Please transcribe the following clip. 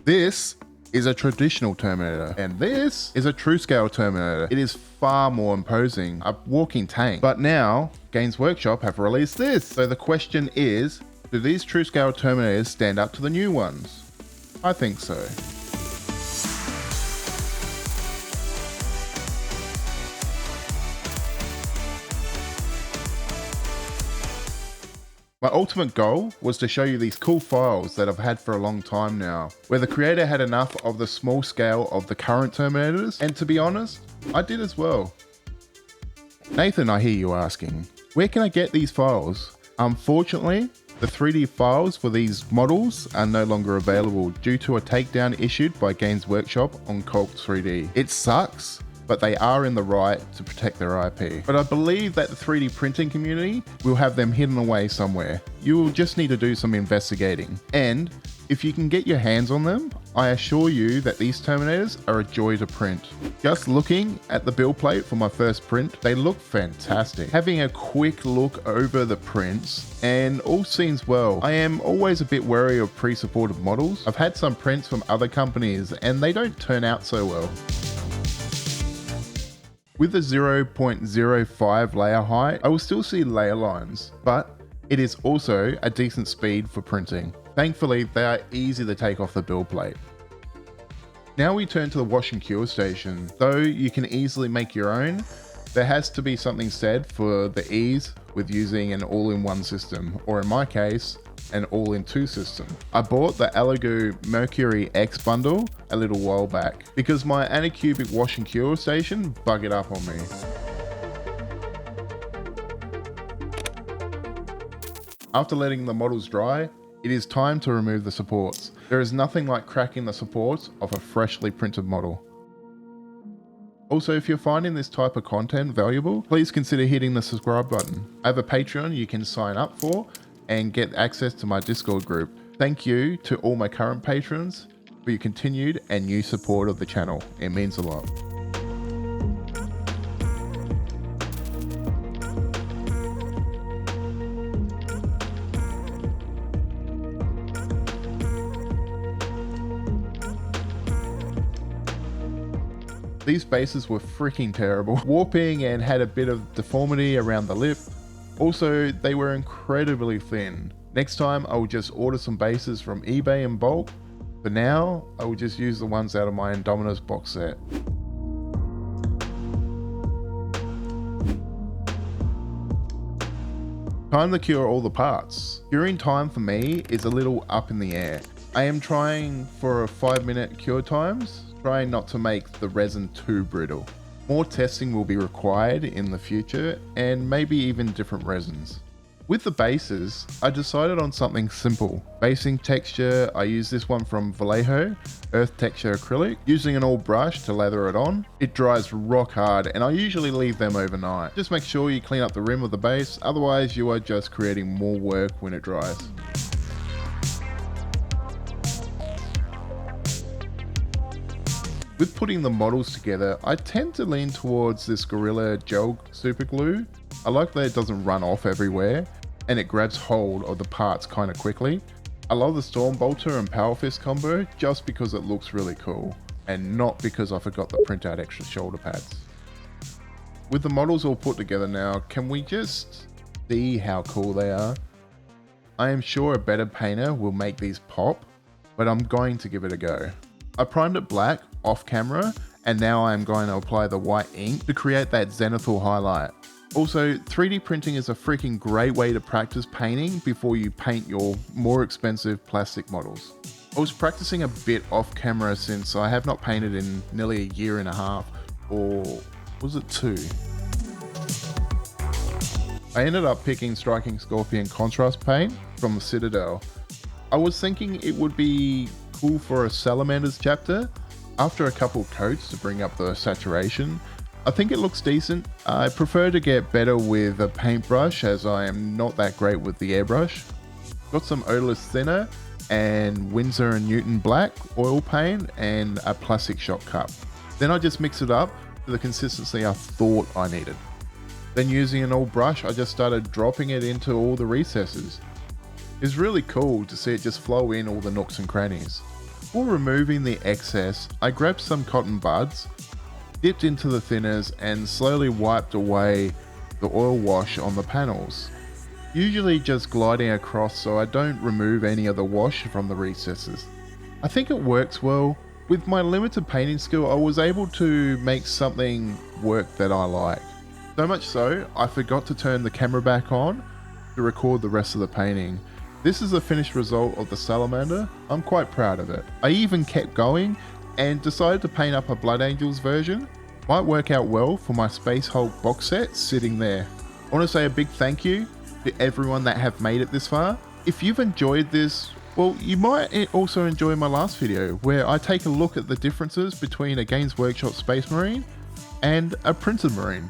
This is a traditional Terminator, and this is a Truescale Terminator. It is far more imposing, a walking tank. But now, Games Workshop have released this. So the question is, do these Truescale Terminators stand up to the new ones? I think so. My ultimate goal was to show you these cool files that I've had for a long time now, where the creator had enough of the small scale of the current Terminators, and to be honest, I did as well. Nathan, I hear you asking, where can I get these files? Unfortunately, the 3D files for these models are no longer available due to a takedown issued by Games Workshop on Culk 3D. It sucks, but they are in the right to protect their IP. But I believe that the 3D printing community will have them hidden away somewhere. You will just need to do some investigating. And if you can get your hands on them, I assure you that these Terminators are a joy to print. Just looking at the build plate for my first print, they look fantastic. Having a quick look over the prints, and all seems well. I am always a bit wary of pre-supported models. I've had some prints from other companies and they don't turn out so well. With the 0.05 layer height, I will still see layer lines, but it is also a decent speed for printing. Thankfully, they are easy to take off the build plate. Now we turn to the wash and cure station. Though you can easily make your own, there has to be something said for the ease with using an all-in-one system, or in my case, an all-in-two system. I bought the Elegoo Mercury X bundle a little while back because my Anycubic wash and cure station buggered up on me. After letting the models dry, it is time to remove the supports. There is nothing like cracking the supports of a freshly printed model. Also, if you're finding this type of content valuable, please consider hitting the subscribe button. I have a Patreon you can sign up for and get access to my Discord group. Thank you to all my current patrons for your continued and new support of the channel. It means a lot. These bases were freaking terrible, warping and had a bit of deformity around the lip. Also, they were incredibly thin. Next time, I will just order some bases from eBay in bulk. For now, I will just use the ones out of my Indominus box set. Time to cure all the parts. Curing time for me is a little up in the air. I am trying for 5-minute cure times, trying not to make the resin too brittle. More testing will be required in the future, and maybe even different resins. With the bases, I decided on something simple. Basing texture, I use this one from Vallejo, Earth Texture Acrylic. Using an all brush to lather it on, it dries rock hard, and I usually leave them overnight. Just make sure you clean up the rim of the base, otherwise you are just creating more work when it dries. With putting the models together, I tend to lean towards this Gorilla Gel Super Glue. I like that it doesn't run off everywhere and it grabs hold of the parts kind of quickly. I love the Storm Bolter and Power Fist combo just because it looks really cool and not because I forgot to print out extra shoulder pads. With the models all put together now, can we just see how cool they are? I am sure a better painter will make these pop, but I'm going to give it a go. I primed it black off camera, and now I am going to apply the white ink to create that zenithal highlight. Also, 3D printing is a freaking great way to practice painting before you paint your more expensive plastic models. I was practicing a bit off camera since I have not painted in nearly a year and a half, or was it 2? I ended up picking Striking Scorpion contrast paint from the Citadel. I was thinking it would be cool for a Salamanders chapter. After a couple coats to bring up the saturation, I think it looks decent. I prefer to get better with a paintbrush as I am not that great with the airbrush. Got some odorless thinner and Winsor & Newton black oil paint and a plastic shot cup. Then I just mix it up to the consistency I thought I needed. Then using an old brush, I just started dropping it into all the recesses. It's really cool to see it just flow in all the nooks and crannies. For removing the excess, I grabbed some cotton buds, dipped into the thinners and slowly wiped away the oil wash on the panels. Usually just gliding across so I don't remove any of the wash from the recesses. I think it works well. With my limited painting skill, I was able to make something work that I like. So much so, I forgot to turn the camera back on to record the rest of the painting. This is the finished result of the salamander. I'm quite proud of it. I even kept going and decided to paint up a Blood Angels version. Might work out well for my Space Hulk box set sitting there. I want to say a big thank you to everyone that have made it this far. If you've enjoyed this, well, you might also enjoy my last video where I take a look at the differences between a Games Workshop Space Marine and a printed Marine.